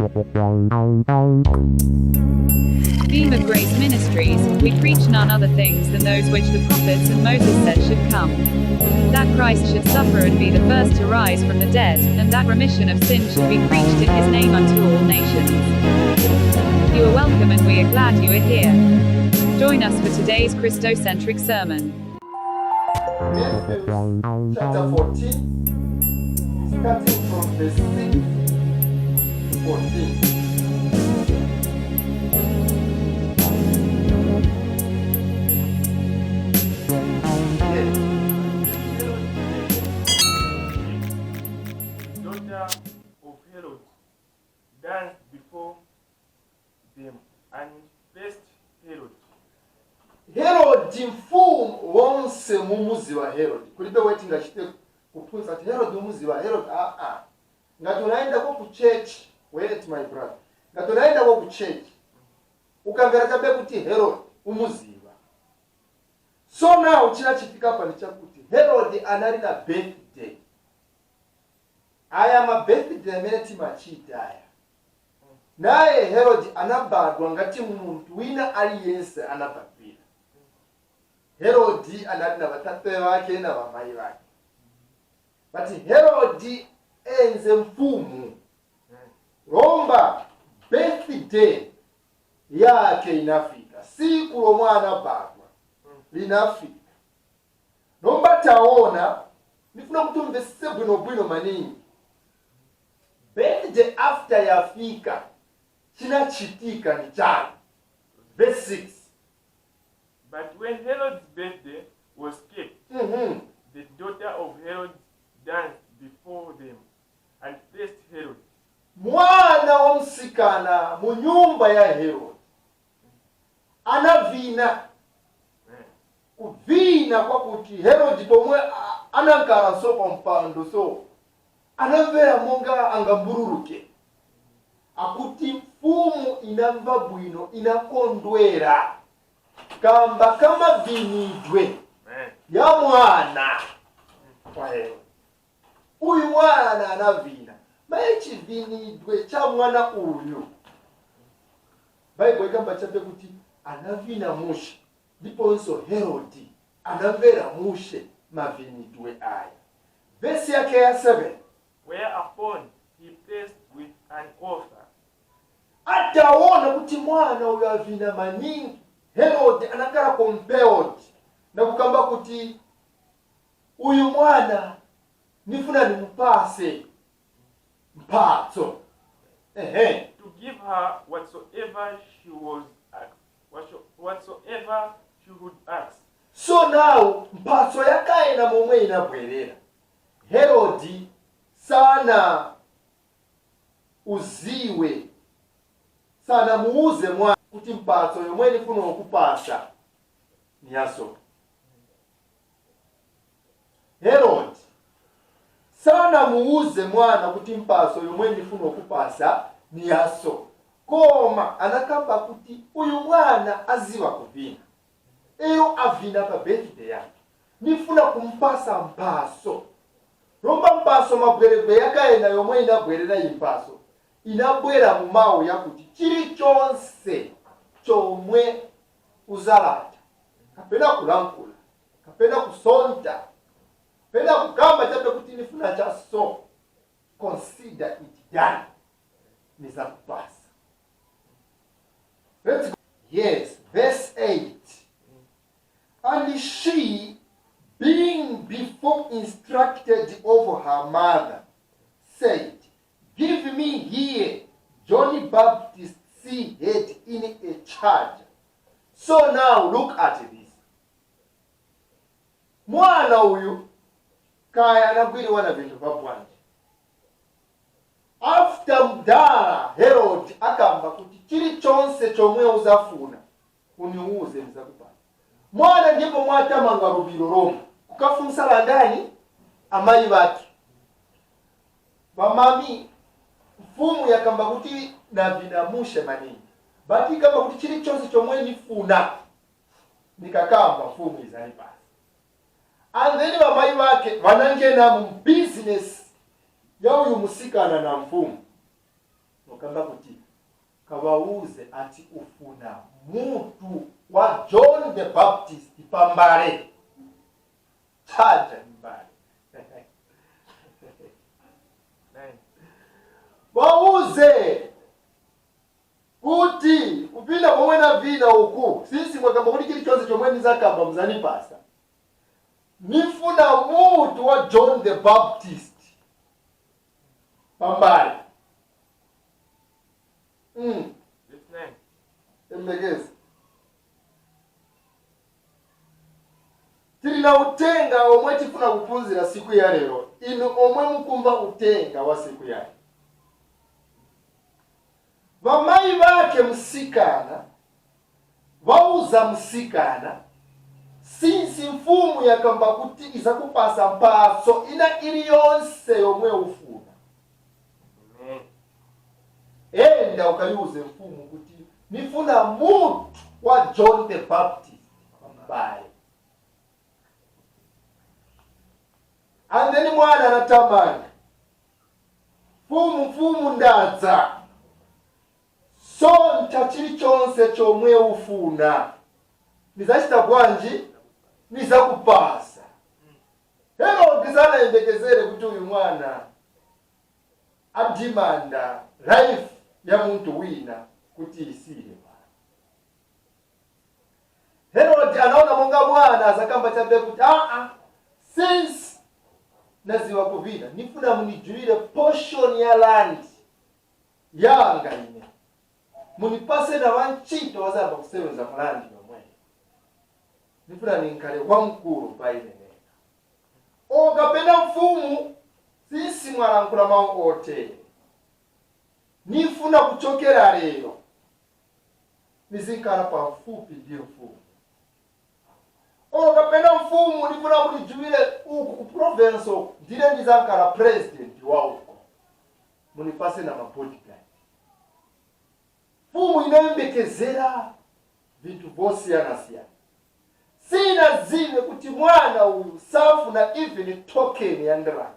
Beam of Grace Ministries, we preach none other things than those which the prophets and Moses said should come. That Christ should suffer and be the first to rise from the dead, and that remission of sin should be preached in his name unto all nations. You are welcome and we are glad you are here. Join us for today's Christocentric sermon. Matthew chapter 14, starting from verse 6 to 14. Daughter of Herod danced before them and faced Herod. Herod mfumu wonse mumuzi wa Herod. Kulibe weti ngachite kupunza ati Herod mumuzi wa Herod. Ngati unaenda kwa ku church, wait my brother. Ngati unaenda kwa ku church. Ukamvera chabe kuti Herod umuziva. So now chifika hapa ni chakuti Herod anali na birthday. Aya ma birthday amene timachita aya. Naye Herod anabadwa ngati muntu wina aliyense anabadwira. Herod anali na batate wake na bamai wake. But Herod enze mfumu. Romba birthday yake inafika. Siku lo mwana badwa linafika. Romba taona nifuna kutumvese bwino maningi. Birthday after yafika chinachitika ni chani. Verse 6. But when Herod's birthday was kept, the daughter of Herod danced before them and faced Herod. Mwana wa msikana mu nyumba ya Herod anavina. Kuvina kwa kuti Herod pomwe anankara so pampando so anamvera monga angambururuke. Akuti mfumu inamva bwino inakondwera. Kamba kama vinidwe ya mwana kwa Herod. Uyu mwana anavina. Maechi vinidwe cha mwana uyu. Bible ikamba chape kuti anavina mushe. Ndiponso Herod anamvera mushe mavinidwe aya. Verse yake ya 7. Whereupon he placed with an offer. Ataona kuti mwana uyu avina maningi. Herod anakara compelled na kukamba kuti uyu mwana nifuna nimpase mpatso. To give her whatsoever she would ask. So now mpatso yakaenda momwe inabwerera. Herod sana uziwe sana muuze mwana kuti mpatso yomwe nifuna okupasa ni yaso. Herod sana muuze mwana kuti mpatso yomwe nifuna okupasa ni yaso. Koma anakamba kuti uyu mwana aziwa kuvina. Eyo avina pa birthday yake. Nifuna kumpasa mpaso. Romba mpaso mabweregwe yakaenda yomwe inabwerera impaso. Inabwera mu mawu yakuti chiri chonse chomwe uzalata. Kapena kulankula. Kapena kusonta. Kapena kukamba chape kuti nifuna cha so. Consider it done. Niza kupasa. Let's go. Yes, verse 8. And she, being before instructed over her mother, said, Give me here John Baptist's head in a charger. So now look at this. Mwana uyu kaya anagwiri wana vintu vabwanje. After mdara Herod akamba kuti chiri chonse chomwe uzafuna uniuze nizakupana. Mwana ndipo mwatamanga rubiro Roma. Kukafunsa landani amayi bake. Bamami mfumu yakamba kuti navinamushe maningi. Bati kamba kuti chiri chonse chomwe nifuna nikakamba mfumu izanipasa. And then bamayi bake vanangena mu business ya uyu musikana na mfumu. kamba kuti kawauze ati ufuna mutu wa John the Baptist pambale chaja mbale. Wauze kuti kupinda pomwe na vina uku sisi mwakamba kuti kili chonse chomwe nizakamba mzanipasa nifuna mutu wa John the Baptist pambale. Embegezi tilina utenga omwe tifuna kupunzira siku ya lero inu omwe mukumva utenga wa siku ya lero. Vamai vake msikana vauza msikana sinsi mfumu yakamba kuti izakupasa mpaso ina iliyonse yomwe ufuna. Enda ukayuze mfumu kuti nifuna mutu wa John the Baptist pambale. And then mwana anatamani mfumu ndaza so nchachili chonse chomwe ufuna nizachita bwanji nizakupasa. Herode sana endekezere kuti uyu mwana adimanda life ya muntu wina kuti isile. Herode anaona monga mwana azakamba chabe kuti since naziwa kuvina nifuna munijuire portion ya land yanga ine munipase na wanchito wazamba kusebenza mulandi yomwe nifuna ninkale wamkulu paine. Okapenda mfumu sisi mwalankula mawu otere nifuna kuchokera lero nizinkala pafupi ndi mfumu. Okapenda mfumu nifuna mulijuire uku ku province ndile ndizankala president wa uko munipase na mabodyguard. Mfumu inayembekezera vintu vosi yanasiyana. Sina zime kuti mwana uyu safuna even token ya ndalama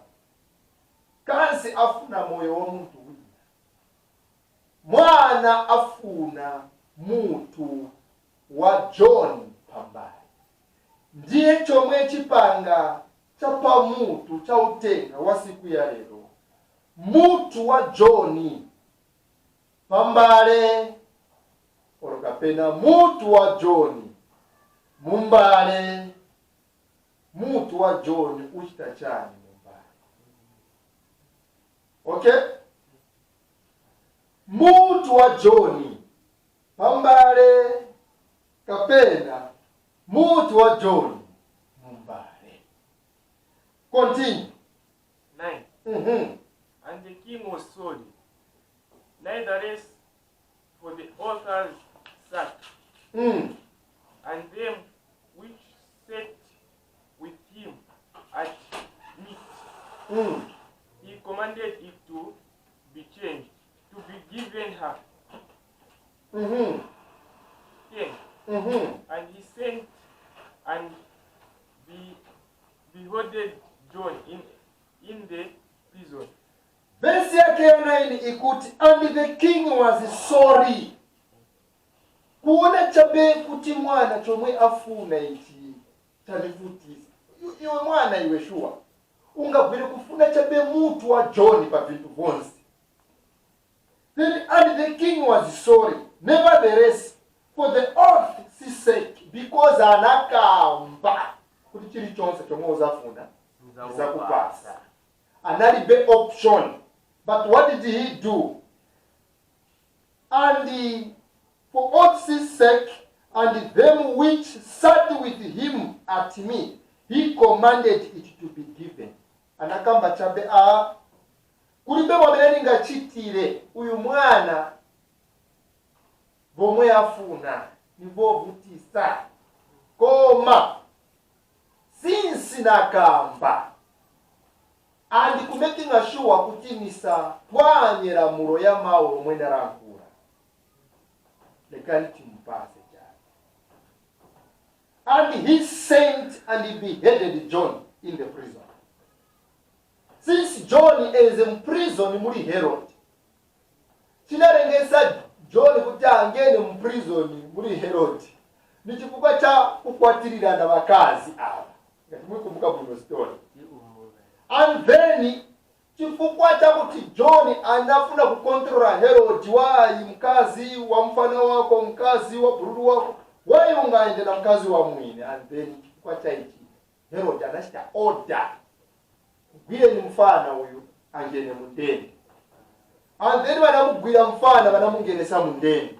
kansi afuna moyo wa muntu wina. Mwana afuna mutu wa John pambale. Ndiye chomwe chipanga chapa mutu cha utenga wa siku ya lero. Mutu wa John pambale orokapena mutu wa John mumbale. Mutu wa John uchita chani mumbale. Okay? Mutu wa John pambale kapena mutu wa John mumbale. Continue. 9. And the king was sorry, neither for the author's sake, and them which sat with him at meat. He commanded it to be changed, to be given her. 10. And he sent and beheaded John in the prison. Verse yake ya 9 ikuti and the king was sorry. Kuona chabe kuti mwana chomwe afuna ichi chanivutisa. Iwe mwana iwe shua ungabwere kufuna chabe mutu wa John pa vintu vonse. Then and the king was sorry, nevertheless for the oath's sake, because anakamba kuti chili chonse chomwe uzafuna izakupasa. Analibe option. But what did he do? And for oath's sake, and them which sat with him at me, he commanded it to be given. Anakamba chabe kulibe wabeleni ngachitire uyu mwana bomwe afuna nivovutisa koma sinsi nakamba and kumaking sure kutinisa twanyera mulo ya mawo mwenda rankura lekani timpase jana. And he sent and he beheaded John in the prison. Since John is in prison muri Herod, kuti angene mu prison muri Herod ni chifukwa cha kukwatirira na vakazi ava. Ngati mukumbuka bwino story. And then chifukwa cha kuti John anafuna kukontrola Herod, wayi mkazi wa mfana wako, mkazi wa bururu wako, wayi ungaende na mkazi wa mwine. And then chifukwa cha ichi Herod anashita order kugwire ni mfana uyu angene mundende. And then vanamugwira mfana vanamungenesa mundende.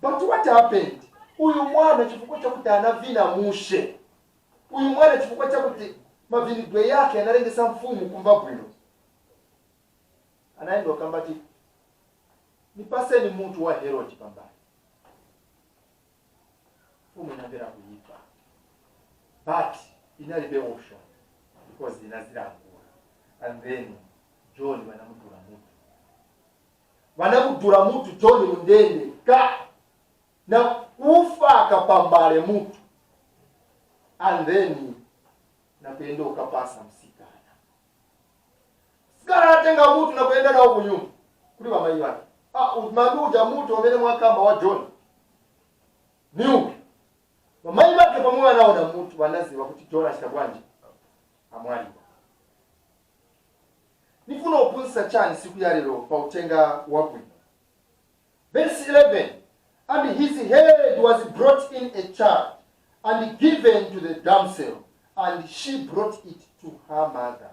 But what happened? Uyu mwana chifukwa cha kuti anavina mushe. Uyu mwana chifukwa cha kuti mavinidwe yake analengesa mfumu kumva bwino. Anaenda kambati nipaseni mutu wa Herod pambali. Mfumu inambira kuyipa. But inalibe option because inazirangura. And then John vanamudura mutu. Vanamudura mutu John mundende ka na ufa akapambale mutu. And then napendo ukapasa msikana. Msikana atenga mutu na kuenda na kunyumba. Kuli bamai wake. Umandu uja mutu omene mwakamba wa John. Niu. Bamai wake pamoja nao na mutu wanaziwa kuti John ashikabwanje. Amwali. Nifuna opunsa chani siku ya lero pa utenga wabwi. Verse 11. And his head was brought in a charge and given to the damsel, and she brought it to her mother.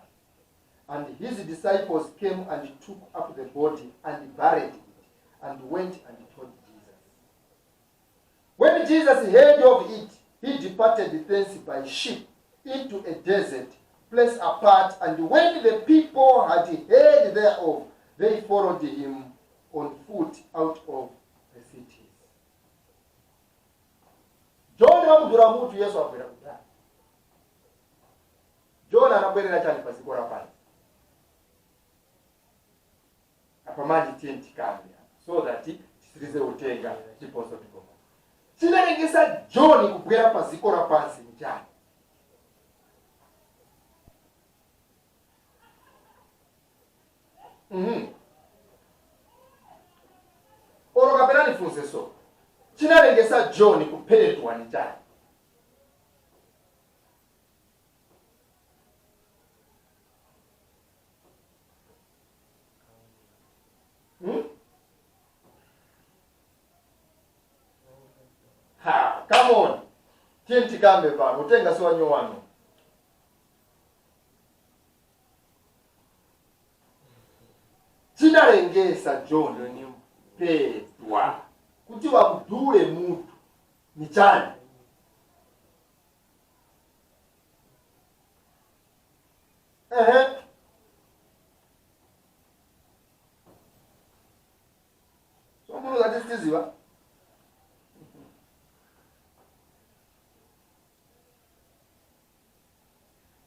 And his disciples came and took up the body and buried it, and went and told Jesus. When Jesus heard of it, he departed thence by ship into a desert place apart, and when the people had heard thereof, they followed him on foot out of the cities. John amudura mutu Yesu akwera kudai. John anabwerera chani pasikora pale. Apamani tenti kamya so that tisirize utenga chiposo tikoma. Chinalengesa John kubwera pasikora pansi mchana. Oro kapena nifunse so. Chinalengesa John kuperetwa ni chani. Come on. Tienti kambe pa, utenga siwa Yowani. Chinalengesa John ni mpetwa. Kuti wakudule mutu ni chani. So munu zatisiziwa.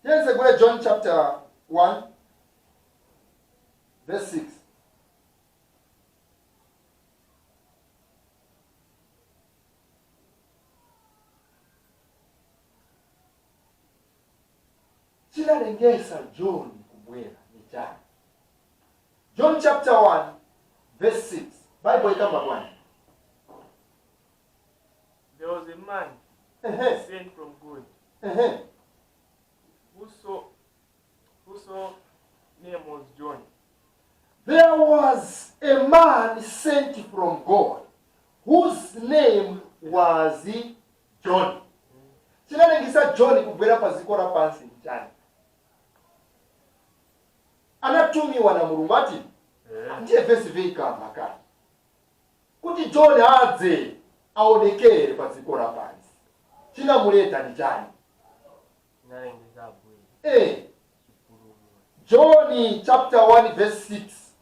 Here's a great John chapter 1 verse 6. Chinalengesa John kubwera ni chani. John chapter 1 verse 6. Bible ikamba kwani. There was a man sent from God. Whose name was John. There was a man sent from God whose name was John. Chinalengesa John kubwera pazikora pansi mchana. Anatumiwa na Mulungu ati ndiye verse vikamba kali. Kuti John adze aonekere pazikora pansi. Chinamuleta ni chani. Chinalengesa bwe. John chapter 1 verse 6.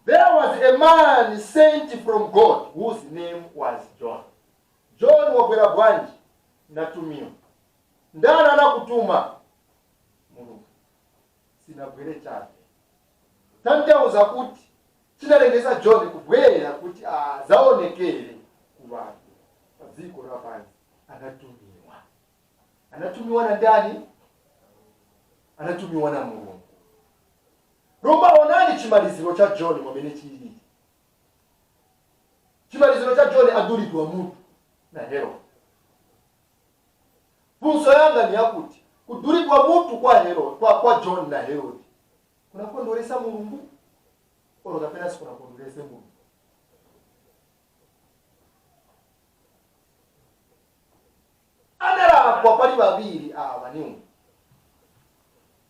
There was a man sent from God whose name was John. John wabwera bwanji natumiwa. Ndana anakutuma Mulungu. Sinabwere chake. Tandauza kuti chinalengesa John kubwera kuti zaonekere kubantu paziko lapansi. Anatumiwa. Anatumiwa na ndani? Anatumiwa na Mulungu. Romba onani chimaliziro cha John mwamene chili. Chimaliziro cha John adulidwa mutu na Herod. Funso yanga ni yakuti kudulidwa mutu kwa Herod, kwa John na Herod, kuna kondolesa Mulungu olo kapena sikuna kondolesa Mulungu? Anala kwa pali babiri abanimu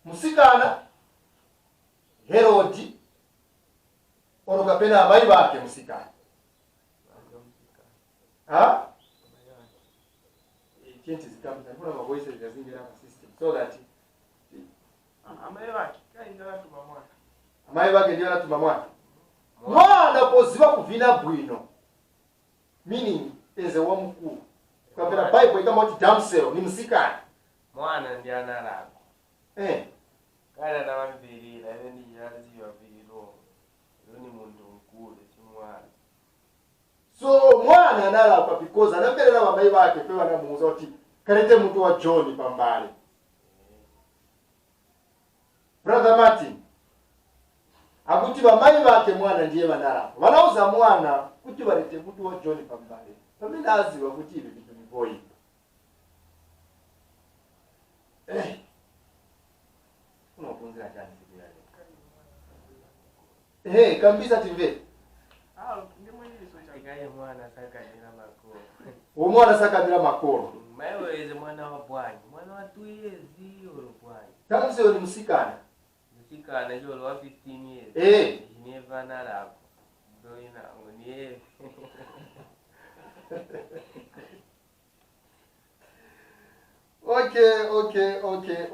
musikana Herod olo kapena abayi bake musikana. Ha? It is coming. I'm going to voice it as in the system so that amaiba ndio tumamwana mwana poziba kuvina bwino, meaning eze wa mkuu kwa vile Bible kama oti damsel ni msikana mwana ndiye analako kana na wambiri na ni yazi wa viro ni muntu mkuu chimwana. So mwana analako because anambelera bamayi bake pewa na muuza oti kalete mtu wa John pambale. Brother Martin akuti bamayi bake mwana ndiye banalako banauza mwana kuti balete mtu wa John pambale. Pamene aziwa kuti ibi bintu bivoyi. Unapunzira chani siku yale. Kambiza timve. Mwana sakabira makoro. Umwana sakabira makoro. Maiweze mwana wa bwanyi. Mwana wa 2 years olo bwanyi. Tamse ni musikana. Musikana yolo wa 15 years. Never nalako. Doina ngoniye.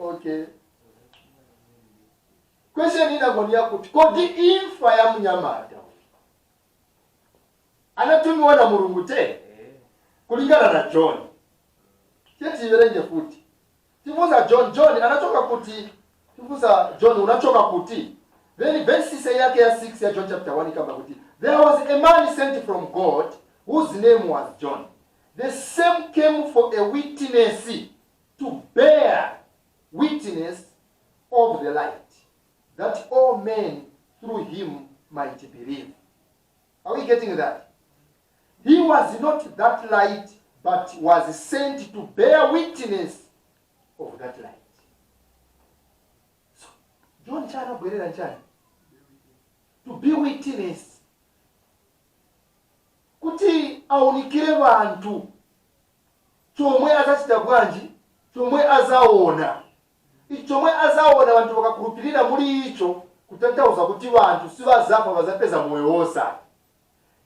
Okay. Question ina ngonia kuti kodi imfa ya munyamata anatumiwa na Mulungu te kulingana na John. Kiti iverenge futi. Tifuza John anatoka kuti. Tifuza John unatoka kuti. Then verse yake ya 6 ya John chapter 1 kama kuti. There was a man sent from God whose name was John. The same came for a witness to bear witness of the light, that all men through him might believe. Are we getting that? He was not that light, but was sent to bear witness of that light. So, John Chana Bwerera Chana, to be witness. Kuti aunikire bantu chomwe azachita bwanji, chomwe azaona. Ichomwe azaona bantu bakakurupirira muri icho kutatauza kuti bantu sibazafa bazapeza moyo wosa.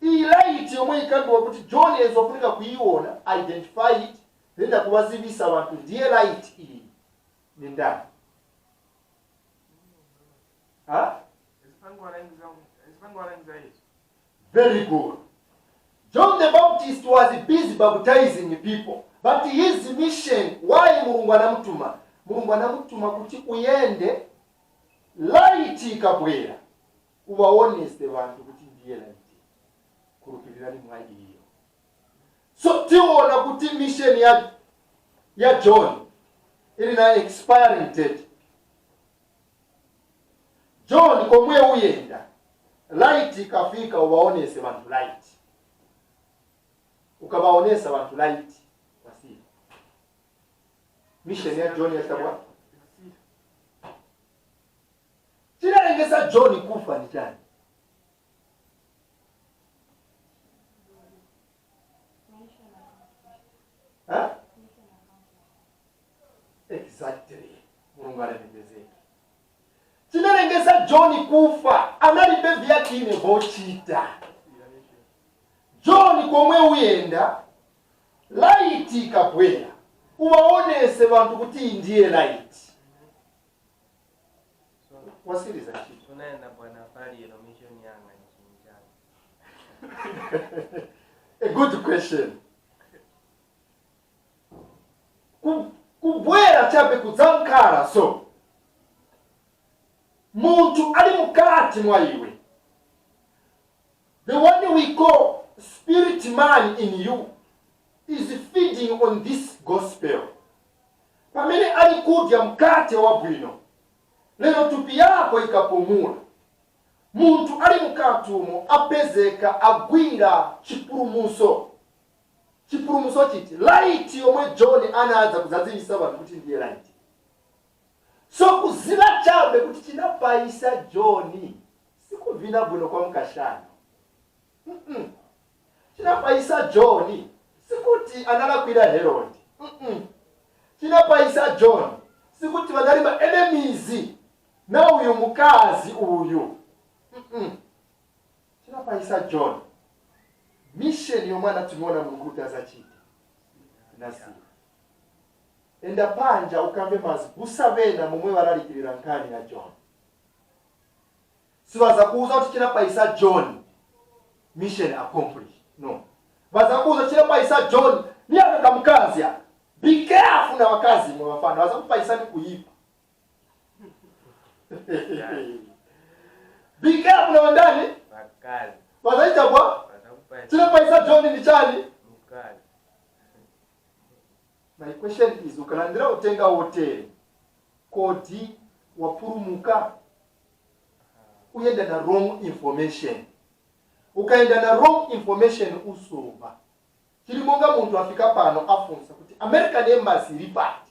Iyi light yomwe ikandwa kuti John ezofunika kuiona, identify it, then kubazibisa abantu ndiye light iyi. Nindani? Very good. John the Baptist was busy baptizing people, but his mission, why Mulungu anamutuma? Mulungu anamutuma kuti uyende light ikabwera ubaonese bantu kuti ndiye light kurupirira ni mwaji hiyo. So tiona kuti mission ya John ili na expiring date. John komwe uyenda light ikafika ubaonese bantu light. Ukabaonesa bantu light basi. Mission ya John yatabwa. Chirengeza John kufa ni chani. Exactly. Mulungu ananigezeka. Chirengeza John kufa analibe vyakine bochita. John komwe uyenda light ikabwera ubaonese bantu kuti ndiye light. Wasikiliza kitu. Tunaenda bwana pali ya mission yanga ni A good question. Kubwera chape kuzankara so muntu ali mukati mwa iwe. The one we call spirit man in you is feeding on this gospel. Pamene alikudya mkate wa bwino, lero tupi yako ikapumula. Muntu ali mukatumo apezeka agwira chipulumuso chipulumutso chiti light yomwe John anaza kudzadzisa vanhu kuti ndiye light. So kuziva chabe kuti chinapayisa John sikuvina bwino kwa mkashano. Chinapayisa John sikuti analakwira Herod. Chinapayisa John sikuti vanali ma enemies na uyu mukazi uyu. Chinapayisa John mission yomwana tumiona Mulungu tazachita nasi. Enda panja ukambe mazibusa vena mumwe varalikirira nkani ya John. Siwaza kuuza kuti chinapayisa John mission accomplished. No. Vaza kuuza chinapayisa John ni akamukazi ya. Be careful na wakazi mwa wafana. Vaza kupayisa ni kuipa. Be careful na wandani? Wakazi. Vaza itabwa? Chinapayisa John ni chani? Wakazi. My question is, ukalandira utenga hotel kodi wapurumuka uyenda na wrong information. Ukaenda na wrong information usova. Chilimonga muntu afika pano afunsa kuti American Embassy report.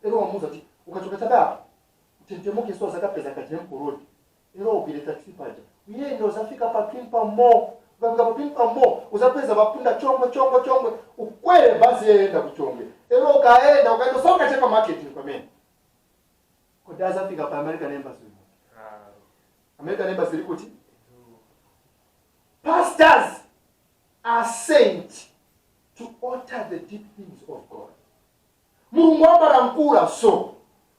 Ero wamuza kuti ukachoka tababa. Utentemoke so zakapeza ka Jempo Road. Ero ubile taxi paja. Uyenda uzafika pa Pimpa Mall. Ukafika pa Pimpa Mall uzapeza bapunda chongwe ukwele basi yenda kuchongwe. Ero ukaenda ukaenda soka chepa market kwa mimi. Kodaza fika pa American Embassy. American Embassy likuti pastors are sent to utter the deep things of God. Mulungu amarankula so.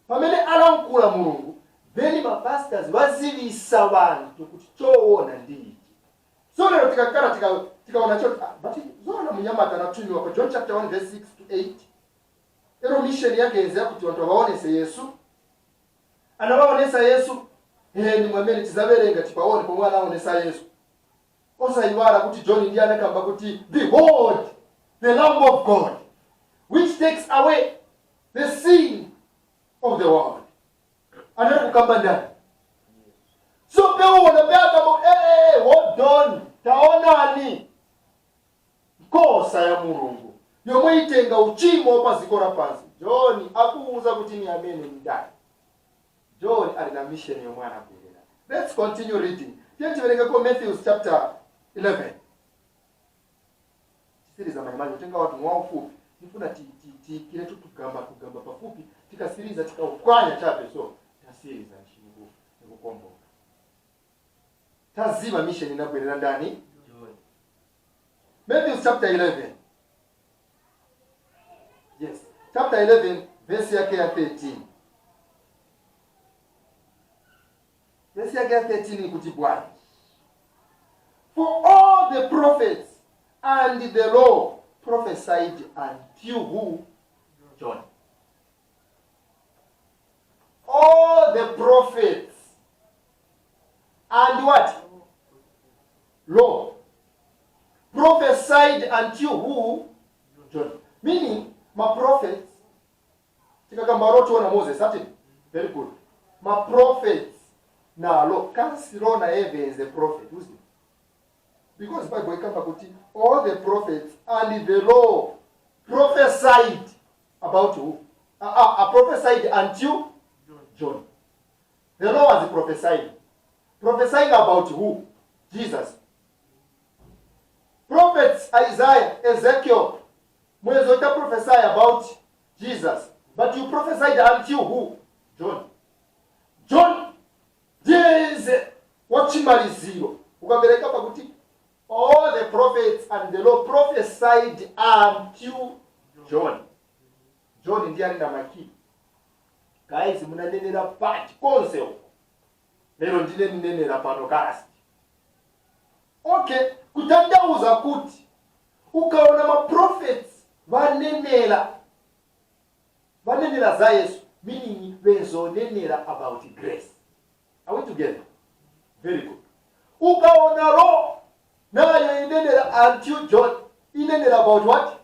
Pamene alankula Mulungu, then ma pastors wazivisa vantu kuti choona ndiki. So lero tikakara tikaona chote, but zona munyamata natumiwa kwa John chapter 1 verse 6 to 8. Ero mission yake enzea kuti wantu waonese Yesu. Anawaonesa Yesu, ni mwamene tizaverenga tipaone pomwe anaonesa Yesu. Osa iwara kuti John ndiye anakamba kuti behold the Lamb of God which takes away the sin of the world. Anataka kukamba ndani. So peo wanapea kama hold on, taonani. Kosa ya Mulungu. Yomwe itenga uchimo pazikora pansi. John akuuza kuti ni amene ndani. John alina mission yomwe anabwera. Let's continue reading. Tiyeverenge kwa Matthew chapter 11. Siriza manyamani utenga watu mwaufupi. Nifuna kile tu kugamba pafupi. Tikasiriza tikaukwanya chape so. Tasiriza nshingu. Nikukombo. Tazima mission inabwera ndani. Matthew chapter 11. Yes. Chapter 11 verse yake ya 13. Verse yake ya 13 kuti bwana. For all the prophets and the law prophesied until who? John. All the prophets and what? Law prophesied until who? John. Meaning, my prophets, tikakamba na Moses, ati? Very good. My prophets, na law, kansiro na Eve is a prophet, who's it? Because the Bible comes about all the prophets and the law prophesied about who? Prophesied until John. The law was prophesying. Prophesying about who? Jesus. Prophets Isaiah, Ezekiel, Mwezota prophesy about Jesus. But you prophesied until who? John. John, there is wachimaliziro. Ukambeleka pakuti all the prophets and the law prophesied until John. John ndiye alina maki. Guys, munanenera pati konse. Lero ndine ninenera pano kasi. Okay, kutandauza kuti ukaona ma prophets vanenera za Yesu, meaning bezonenera about grace. Are we together? Very good. Ukaona law nayo inenera until John, inenera about what?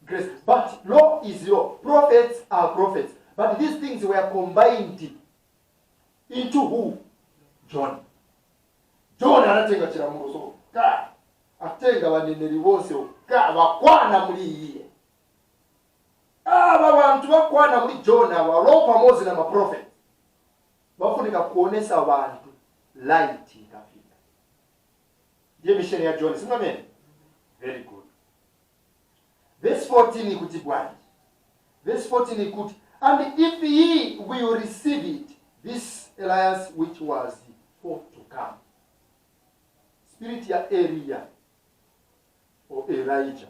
Grace. But law is law. Prophets are prophets. But these things were combined into who? John. John anatenga chiramulo so. atenga baneneri bose bakwana muri iye. Aba bantu bakwana muri Jona walopa pamoja na maprofeti. Bafunika kuonesa abantu light ikafika. Ndiye mission ya John, si amen? Very good. Verse 14 ikuti bwana. Verse 14 ikuti, and if ye will receive it, this alliance which was for to come. Spirit ya Elia or Elijah.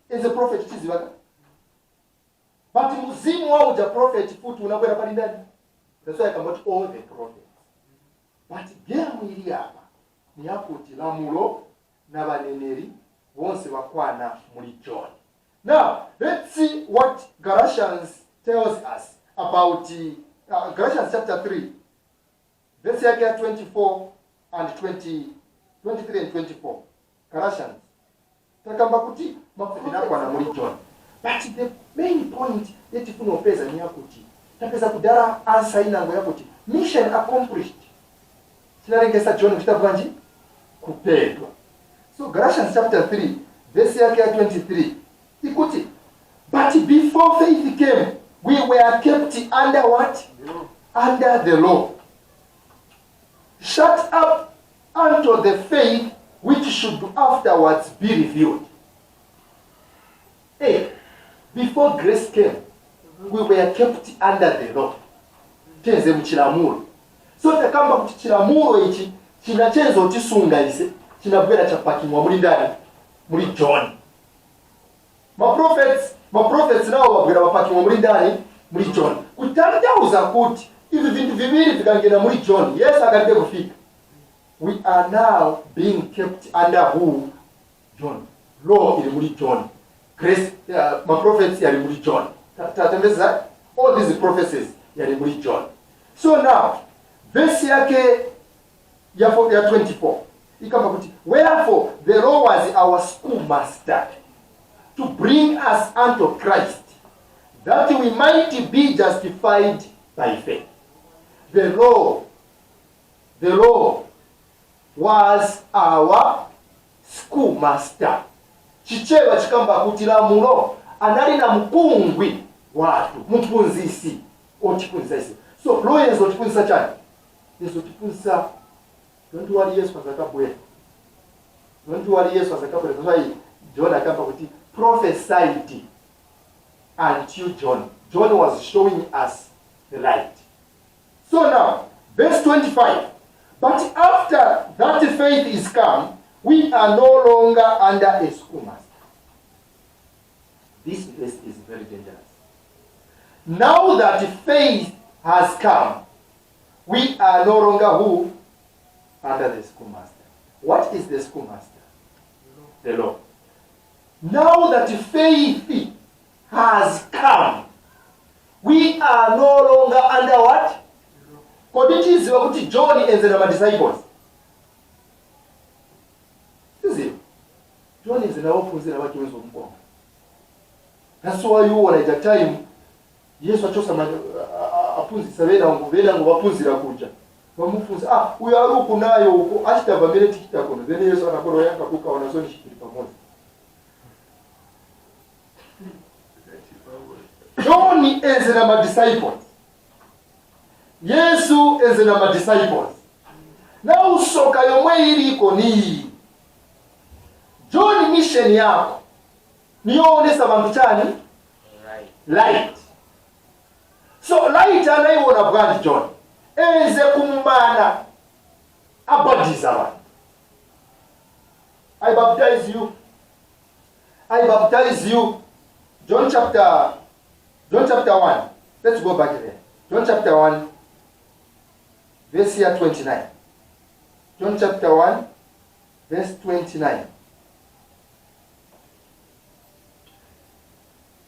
Is a prophet chizivaga. But muzimu wa uja prophet futu unakwenda pale ndani. That's why I come all the prophets. But game ili hapa ni hapo tilamulo na baneneri bonse bakwana muri John. Now, let's see what Galatians tells us about Galatians chapter 3. Verse 24 and 23 and 24. Galatians. Takamba kuti mafundinakwa na muri John. But the main point yeti funo pesa ni yakuti. Tapeza kudara answer inango yakuti. Mission accomplished. Sinarengesa John kitabu kanji kupendwa. So Galatians chapter 3 verse 23. Ikuti. But before faith came, we were kept under what? Under the law. Shut up unto the faith which should afterwards be revealed. Hey, before grace came, we were kept under the law. Tenze mchilamuro. So takamba mchilamuro ichi chinachenzo otisunga ise chinabwera chapakimwa muri ndani muri John. My prophets nao babwira bapakimwa muri ndani muri John. Kutandauza kuti ivi vintu vibiri vikangena muri John. Yes, akande kufika. We are now being kept under who? John. Law ili muri John. Grace, my prophets yali muri John. Tatembeza all these prophecies yali muri John. So now, verse yake ya 24. Ikamba kuti, wherefore the law was our schoolmaster to bring us unto Christ, that we might be justified by faith. The law was our schoolmaster. Chichewa chikamba kutila mulo anali na mkungwi watu mpunzisi otipunzisi. So law is otipunzisa chani. Yesu otipunzisa don't worry Yesu azakabwe. Don't worry Yesu azakabwe. That's why John akamba kuti prophesied until John. John was showing us the light. So now, verse 25. But after that faith is come, we are no longer under a schoolmaster. This verse is very dangerous. Now that faith has come, we are no longer who? Under the schoolmaster. What is the schoolmaster? The law. Now that faith has come, we are no longer under what? Koditiziwa kuti John enze na disciples. Sizi. John enze na wafunzira wake wenzo mkongo. That's why you want at time Yesu achosa apunzi sabena ngo wapunzira kuja. Bamufunza uyu aruku nayo uko ashitava mbele tikitakono. Then Yesu anakoro yanga kuka wanazoni shikiri pamoja. John enze na disciples. Yesu enze na disciples. Na usoka yomwe iliko ni John mission yako niyo onesa bantu chani light. So light anaiona bwandi John enze kumana abadiza abantu. I baptize you. John chapter 1. Let's go back there. John chapter 1 verse 29. John chapter 1 verse 29.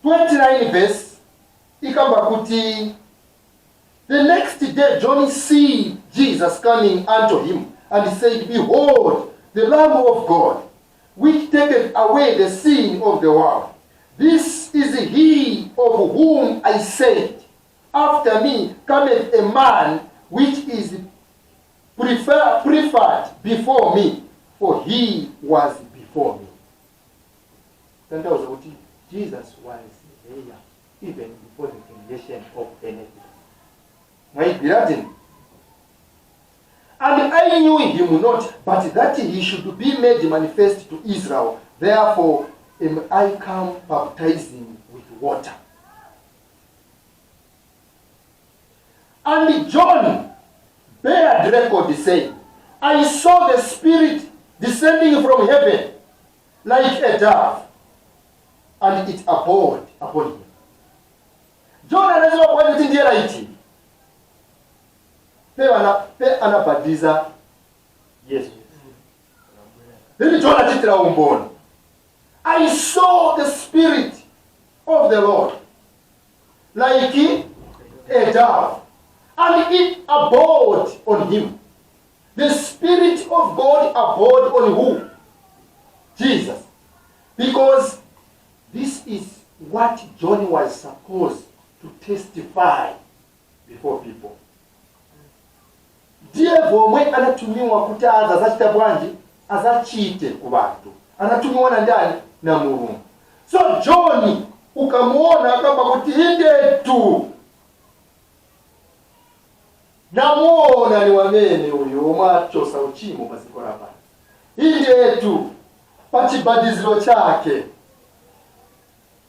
29 verse ikamba kuti the next day John see Jesus coming unto him and he said, behold the Lamb of God which taketh away the sin of the world. This is he of whom I said, after me cometh a man which is preferred before me, for he was before me. Then that was what Jesus was there, even before the creation of anything. My beloved, and I knew him not, but that he should be made manifest to Israel. Therefore am I come baptizing with water. And John bare record saying, I saw the Spirit descending from heaven like a dove, and it abode upon him. John anasema kwa nini ndiye right? Pe anabadiza Yesu. Then John atitira umboni. I saw the Spirit of the Lord like a dove, and it abode on him. The Spirit of God abode on who? Jesus. Because this is what John was supposed to testify before people. Ndiye vomwe anatumiwa kuti azachita bwanji, azachite ku bantu. Anatumiwa na ndani? Na Mulungu. So John ukamuona kama kuti indetu namuona ni wamene uyo omwachosa uchimo maziko lapa. Indetu pachibadiziro chake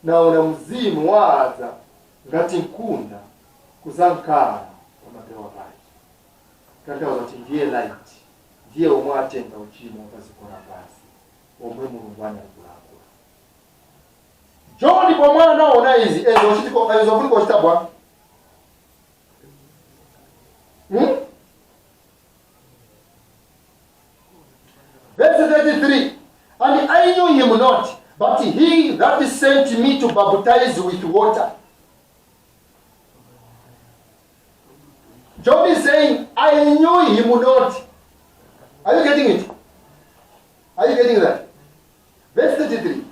naona mzimu waza ngati nkunda kuzankala wamapewa pali. Kanda wazati ndiye light, ndiye omwatenga uchimo maziko lapasi, omwe Mulungu analkulakula. John kwa mwana ona hizi ezo kuliko chitabwa. Verse 33. And I knew him not, but he that sent me to baptize with water. John is saying, I knew him not. Are you getting it? Are you getting that? Verse 33.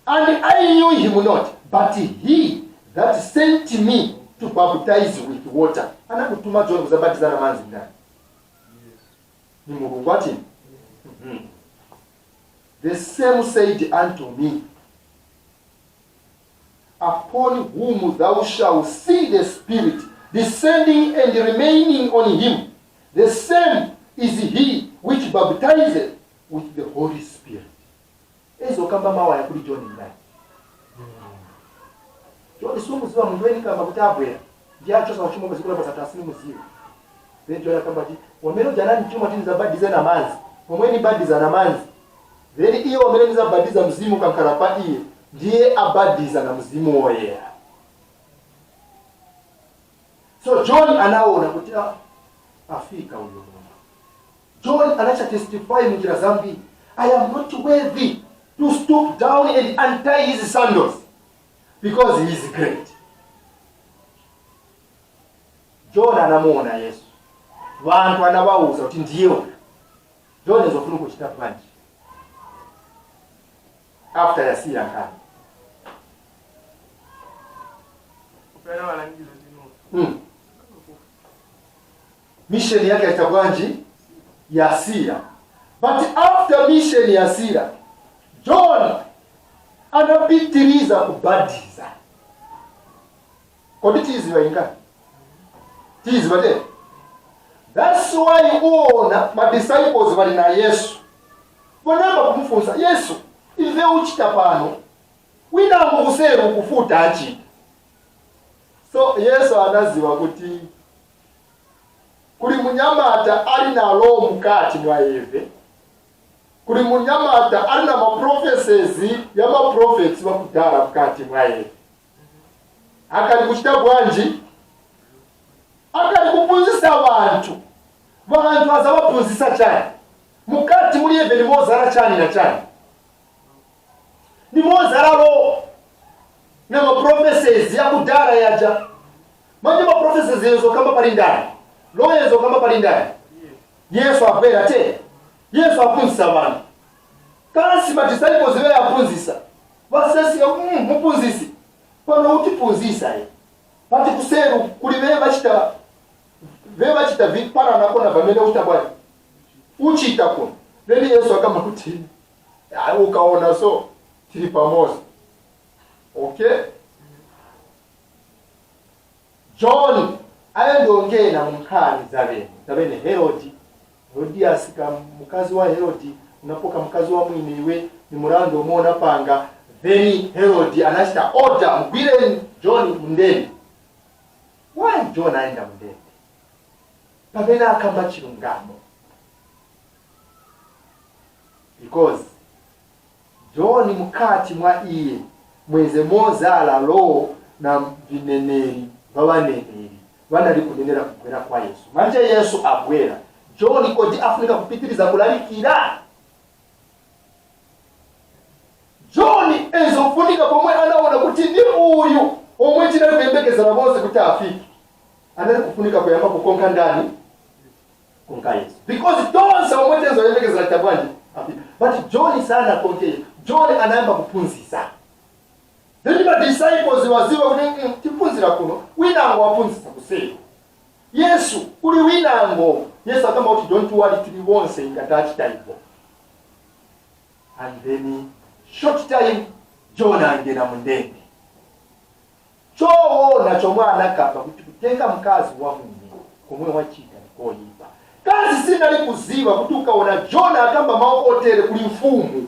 And I knew him not, but he that sent me to baptize with water. Anakutuma John kuzabatiza na manzi ndani. Ni Mungu ati? The same said unto me, upon whom thou shalt see the Spirit descending and remaining on him, the same is he which baptizeth with the Holy Spirit. Ezo kamba mawa ya kuli John ndani. John sumu ziwa mndweni kamba kutabwe. Ndiacho sa uchimo mzikula basa tasini mziwa. Then John kamba di, wameno janani chuma tini zabadiza na manzi. Wamweni badiza na manzi. Then iyo wameno niza badiza mzimu kankarapa iye. Ndiye abadiza na mzimu oye. So John anaona kutia Afrika uyo. John anacha testify mjira zambi. I am not worthy to stoop down and untie his sandals, because he is great. John anamuona Yesu. Vantu anabauza kuti ndiye. John ezofuna kuchita bwanji. After yasiya kani. Kupera walangiza zinu. Mission yake itabwanji yasiya. But after mission yasiya, John anapitiriza kubadiza. Kodi tizi wainga? Tizi wade? That's why uona my disciples wali na Yesu. Wanamba kumufunza Yesu, ive uchita pano. Wina nguseru kufuta achi. So Yesu anaziwa kuti kuli munyamata ali na lo mukati mwa Eve. Kuli munyamata ali na prophecies ya prophets wakudala mukati mwa Eve. Akali kuchita bwanji, akali kupunzisa abantu. Vantu azawapunzisa chani. Mukati muli Eve ni mozara chani na chani. Ni mozara lo na prophecies ya kudala yaja. Manje prophecies yezo kamba pali ndani. Lo yezo kamba pali ndani. Yesu apera te. Yesu apunzisa vantu. Kasi ma disciples we apunzisa. Vasesi mupunzisi. Pano utipunzisa ye. Pati kuseru kuliveva chita veva chita vipara nakona vamene utabwani uchita kuno veni Yesu akamba kuti ukaona so tiri pamoja. Okay, John ayendongena mukani zavene Herodi asika mukazi wa Herodi unapoka mukazi wa mwini iwe ni murando umona panga. Then Herodi anashita order mgwire John mundeni. Why John aenda mundeni? Pamena akamba chilungamo. Because John mukati mwa iye mweze mozala lo na vineneri vavaneneri vanali kunenera kugwera kwa Yesu. Manje Yesu abwera John kodi afunika kupitiriza kulalikira. John ezofunika pomwe anaona kuti ndi uyu omwe tinali kuyembekezera bose kuti afike. Anali kufunika kuyamba kukonka ndani? Konka Yesu. Because tonse omwe tezoyembekezera tabwanje. But John sana konke. John anayamba kupunzisa. Then the disciples waziwa kuti tipunzira kuno winango wapunzisa kusema. Yesu uli winango. Yesu akamba kuti don't worry tili wonse ingatachi taipo. And then short time John angena mundende. Choona chomwana kapa kuti kutenga mkazi wa mungu komwe wachita nikoyipa. Kazi sinali kuziva kuti ukaona John akamba maokotere kuli mfumu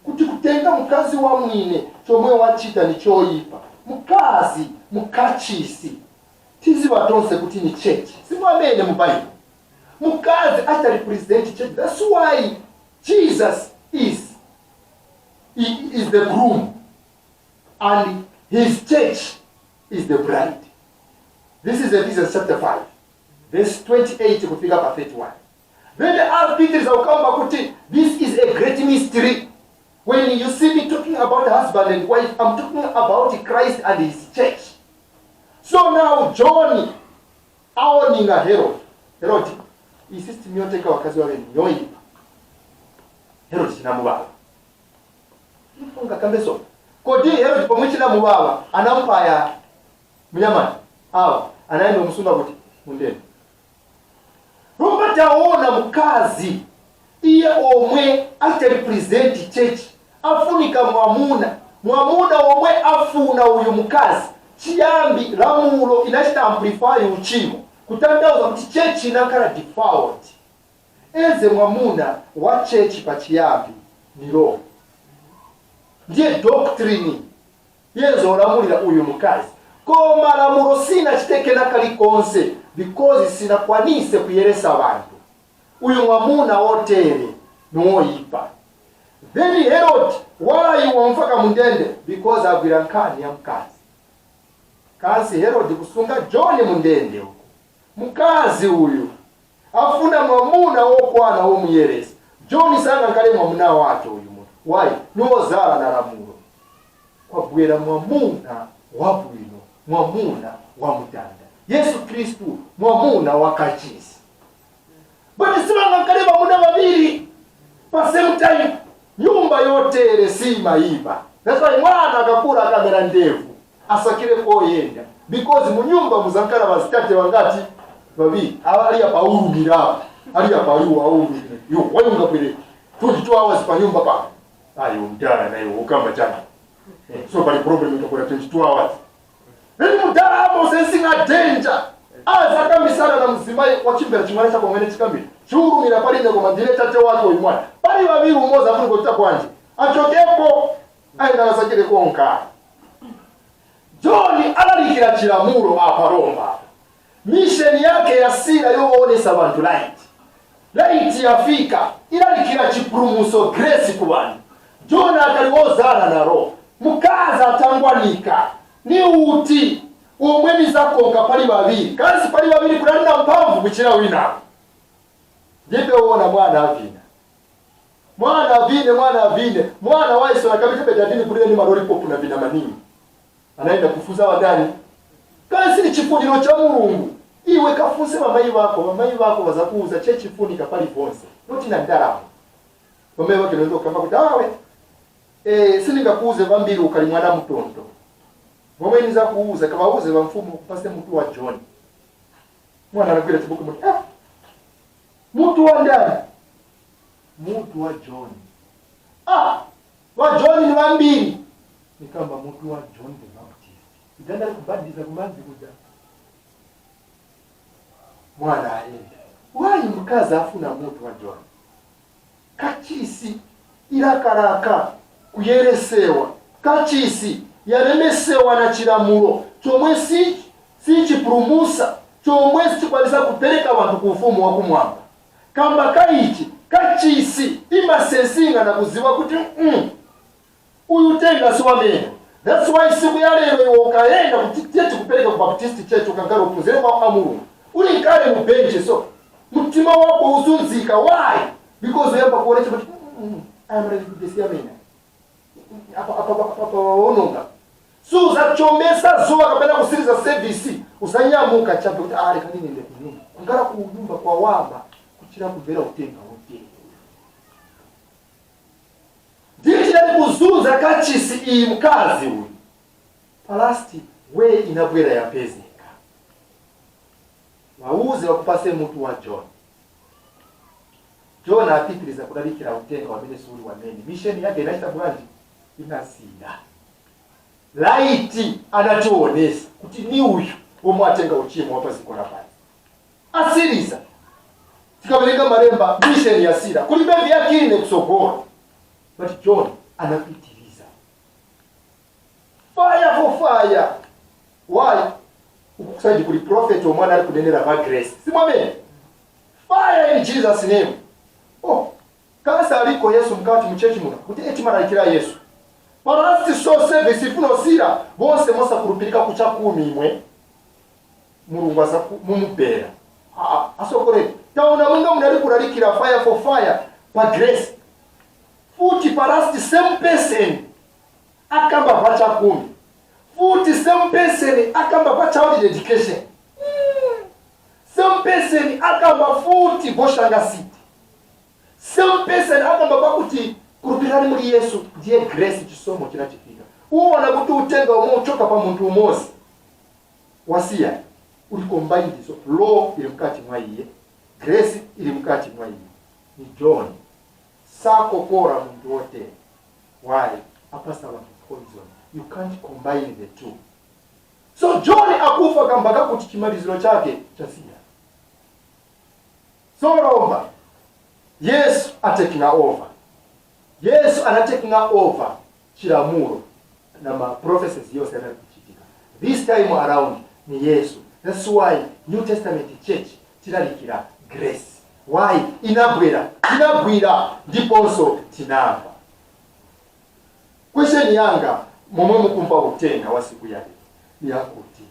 kuti kutenga mkazi wa mwine chomwe wachita nichoyipa. Mkazi mukachisi tiziva tonse kuti ni church. Simwamene mu Bible. Mkazi ata represent church. That's why Jesus is the groom and his church is the bride. This is Ephesians chapter 5 verse 28 kufika pa 31. Then the Peter is ukamba kuti this is a great mystery. When you see me talking about husband and wife, I'm talking about Christ and his church. So now John aoninga Herod insist miyoteka wakazi wake nyoyipa. Herod chinamubaba. Mfunga kambeso. Kodi Herod pomwe chinamubaba anampaya mnyamani. Awa anaenda musunda kuti mundeni. Robert aona mukazi iye omwe ate represent church afunika mwamuna omwe afuna uyu mukazi chiyambi lamulo inachita amplify uchimo kutandauza kuti church inakala default eze mwamuna wa church pa chiyambi ni law ndiye doctrine yezo olamulira uyu mukazi koma lamulo sina chitekena kali konse because sina kwanise kuyeresa abantu uyu mwamuna otere nuoyipa. Then Herod why wamfaka mundende because agwira nkani ya mkazi. Kazi Herod kusunga John mundende huko. Mkazi uyu afuna mwamuna wokwana omuyeresa. John sanga nkale mwamuna wake uyu muntu. Why? Nuozala na lamulo. Kwa bwera mwamuna wabwino, mwamuna wa mutanda. Yesu Kristu mwamuna wakachisi. But sima nkale mwamuna babiri. Pa same time nyumba yote si maiba. That's why mwana akakura akamera ndevu asakire ko yenda because mu nyumba muzankara bastate wangati babi ali ya Paulo mira ali ya Paulo au yo wayunga pele 22 hours pa nyumba pa ayo mtara nayo ukamba chana so bali problem itakuwa 22 hours nini mtara hapo sensinga danger aza kamisana na mzimai wachimbera chimwana cha komene chikambi churu mira pali ndo komandile tate watu oyimwana pali babiri umoza afuko kuta kwanje achokepo aenda nasakire konka. John alalikira chilamuro aparomba. Mission yake ya sira yoonesa abantu light. Light yafika ilalikira chipurumuso grace kubani. John akaliwozana na roho. Mukaza atangwanika. Ni uti omweni zakonka pali babiri. Kasi pali babiri kulanda mpamvu kuchira wina. Jepe uona mwana avina. Mwana waiso nakabita bedadini kule ni marori popu na vina manini. Anaenda kufuza wadani. Kasi ni chifundiro cha Mungu. Iwe kafunse mamayi wako wazakuuza che chifunika pali bonse. Noti na ndaramu. Mamayi wake ndio kama kutawe. Sininga kuuze vambiri ukali mwana mtonto. Mamayi niza kuuza kama uze wa mfumo kupase mtu wa John. mwana anagwira chibuku muti mutu wa ndani? Mutu wa John. Wa John ni wambiri. Nikamba mutu wa John the Baptist. Iganda kubadiza kumanzi kuja. Mwana aenda. Wayi mkaza afuna mutu wa John. Kachisi irakaraka kuyeresewa. Kachisi yaremesewa na chiramulo. Chomwe si chipurumusa. Chomwe chikwalisa kupeleka watu kufumu wa kumwamba. Kamba kaichi kachisi imasensinga na kuziwa kuti uyu tenga siwamene. That's why siku ya lero iwe ukaenda kutiteti kupeleka ku Baptist Church ukangara upuzere kwa amuru. Uli nkale mubenje so. Mutima wako uzunzika. Why? Because uyamba kuonesha kuti I am ready to this yamena. Apa ononga. Suza chomesa zoa kapenda kusiriza service. Usanyamuka chape kuti ari kanini ndeke nyumba. Ngara kunyumba kwa wamba kuchira kubera utenga wote. Ndiye kuzunza kachisi iyi mkazi uyu. Palasti we inabwera ya pezeka. Wauze wakupase mutu wa John. John apitiriza kudalikira utenga wa Minnesuri wa meni. Mission yake inaita bwanji inasida. Laiti anatuonesa kuti ni uyu omwatenga uchimo hapa zikora pale. Asiriza. Tikabereka maremba mission ya sira. Kulibe vyakine kusogora. But John anapitiriza. Fire for fire. Why? Ukusaji kuli prophet omwana ali kunenera va grace. Simwame. Fire in Jesus name. Kasa aliko Yesu mkati mchechi muna. Kuti eti maraikira Yesu. Parasti so service ifuno sira. Bonse mosa kurupirika kucha 10 imwe. Mulungu asa mumupera. Asokore. Tauna munga munali kulalikira fire for fire. Pa grace. Futi parasti same person. Akamba vacha 10. Futi same person akamba vacha child education. Same person akamba futi boshanga city. Same person akamba bakuti kurupirani muri Yesu ndiye grace chisomo kinachifika. Uona kuti utenga umochoka pa muntu umozi. Wasia uli combine so law ili mkati mwa iye, grace ili mkati mwa iye. Ni John. Sako kora muntu wote. Why? Apasa wa poison. You can't combine the two. So John akufa kambaka kuti chimaliziro chake chasida. So romba. Yesu atakinga over. Yesu anatekinga over chiramuro na ma prophecies yose yanakuchitika. This time around ni Yesu. That's why New Testament church tiralikira grace. Why? Inabwira ndiponso tinamba. Question yanga momwe mukumpa utenga wa siku yale ni yakuti.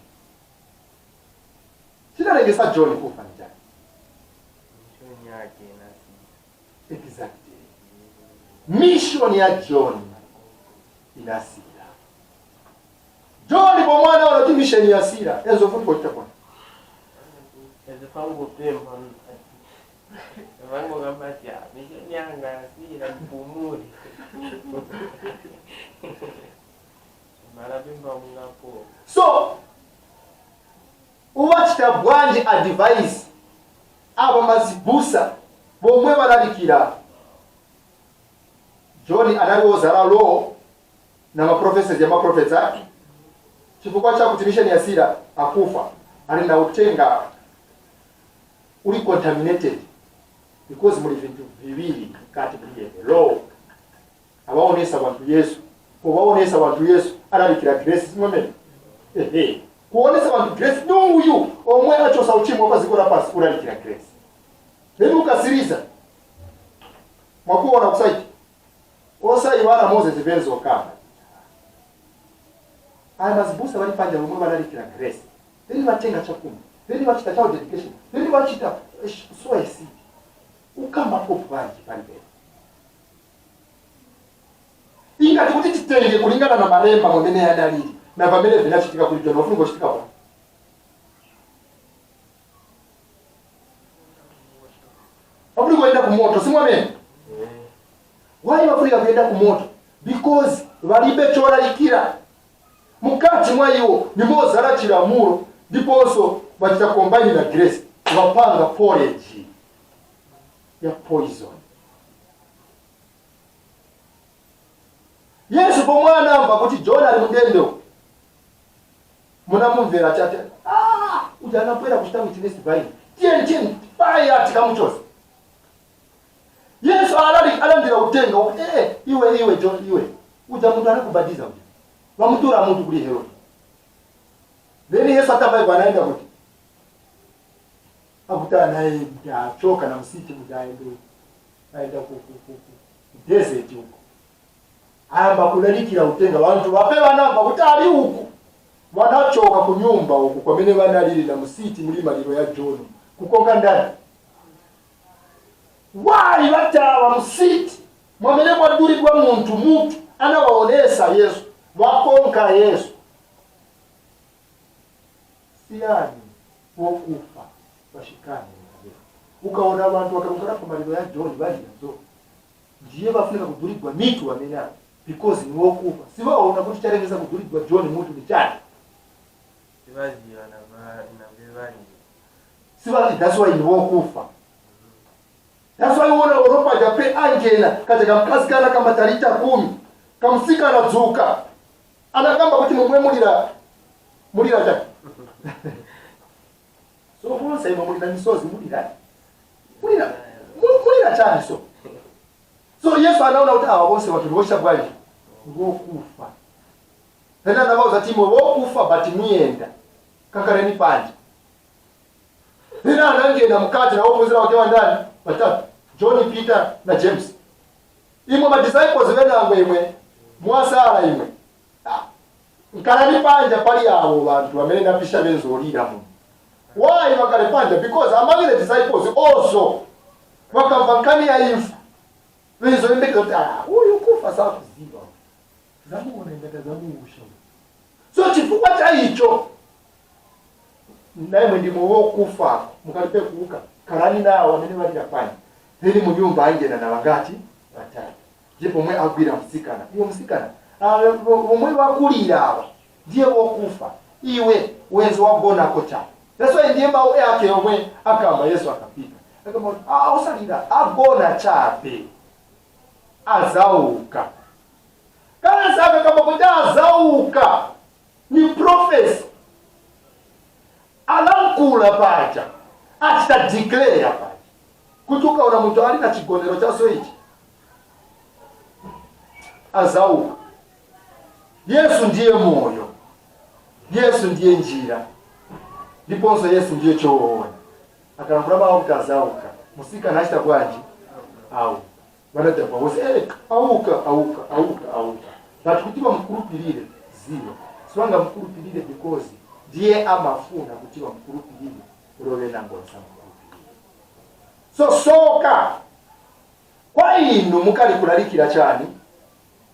Tinalengesa John kufa njani. Mission yake na Exactly. Mission ya John inasira. John kwa mwana wala mission ya sira. Enzo futi kwa chakwa. Ezo fangu pemba. Vango gambatia. Mission yanga sira mpumuri. Mara pemba mungapo. So uwachita bwanji advice aba mazibusa bomwe balalikira John analozala law na maprofesa ya maprofesa chifukwa cha kutimisha ni asira akufa ali na utenga uli contaminated because muri vintu vivili kati mliye law abaonesa abantu Yesu kubaonesa abantu Yesu alalikira grace moment kuonesa abantu grace nuyu omwe achosa uchimo bazikora pasi ulalikira grace ndio ukasiriza mwakuona kusaiti osa iwana Moses benzo kama aya mazibusa bali panja rumwe balalikira grace ndio batenga chakuma ndio bachita child education ndio bachita soesi ukamba kopwanji pale inga kuti titenge kulingana na malemba mwene ya dalili na pamene vinachitika kuli John ofungo chitika kwa Abuli kwenda ku moto simwamene. Why wafulika kwenda ku moto? Because balibe cholalikira. Mukati mwa iwo nimozala chilamuro ndiponso bachita combine na grace. wapanga porridge ya poison. Yesu pomwana amba kuti John ali mudendo munamumvera chate ujana kwera kuchita witness by tieni fire tikamuchoza. Yesu alandira utenga kuti iwe John iwe uja mundu anakubadiza uja vamutura muntu kuli Herod. Then Yesu atabai anaenda kuti akuta naye achoka na msiti mujaende aenda ku desert huko amba kulalikira utenga vantu vapewa namba kuti ali huku wanachoka kunyumba huku kwamene vanalili na msiti mlima lilo ya John kukonga ndani wali vatawa msiti mwamene mwadulidwa muntu anawaonesa Yesu wakonka Yesu siyani wokufa washikani ukaona abantu wakarukara ku maliro ya John bali yazo ndiye bafunika kudulidwa mitu wamenya because ni wokufa sibaona kuti charengeza kudulidwa John mutu ni chani sibazi na bevani sibazi that's why ni wokufa. That's why uona Europa jape angela katika mkazi kana kama tarita 10 kamsika na dzuka anakamba kuti mumwe mulira chake so kuno sai mulira misozi mulira chani so Yesu anaona kuti awa bose watulosha bwali ngokufa tena nabauza timo wokufa but mienda kakareni panje tena anangena mukati na opozera wake wa ndani batatu John, Peter na James imwe ma disciples venangwe imwe mwasala imwe nkalani panja pali abo bantu bamene napisha benzolira mu why bakale panja because among the disciples also wakamvankani ya infa benzo imbeke kuti uyu kufa sawa kuziba zamuona ndaka zamuusha so chifukwa cha icho naye ndimo wokufa mukalipe kuuka karani nao wamene bali yapanya hili mu nyumba angena na wangati batatu ndipo mwe agwira msikana iyo msikana umwe wakulira awa ndiye wokufa iwe wenzo wagona kocha that's why ndiye mawe yake omwe akamba Yesu akapita akamba usalira agona chape azauka kana saka kama kuja azauka ni prophecy alankula pacha atita declare pacha kutuka una mtu ali na chigonero cha soichi azauka. Yesu ndiye moyo, Yesu ndiye njira, ndiponso Yesu ndiye choona akanakula mawo kazauka musika nashita bwanji au wanata kwa wose auka but kutiba mkurupirire zero swanga mkurupirire because ndiye amafuna kutiba mkurupirire rowe nango samkurupirire so soka kwa inu mukali kulalikira chani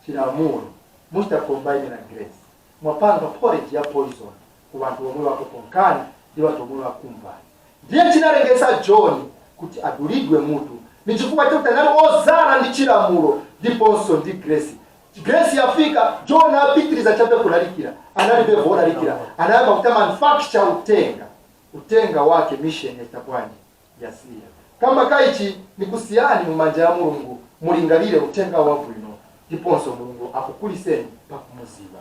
chiramuru musta combine na grace mwapanga porridge ya poison ku bantu bomwe bakokonkana ndi bantu bomwe bakumbana ndiye chinarengesa John kuti adulidwe mutu nichifukwa cha utanali ozana ndi chiramuro ndiponso ndi grace yafika John apitiriza chape kulalikira analibe vona likira anayamba kuti manufacture utenga wake mission itakwani yasiya kama kaichi ni kusiyani mu manja ya Mulungu mulingalire utenga wavu ino ndiponso Mulungu akukuliseni pakumuziba.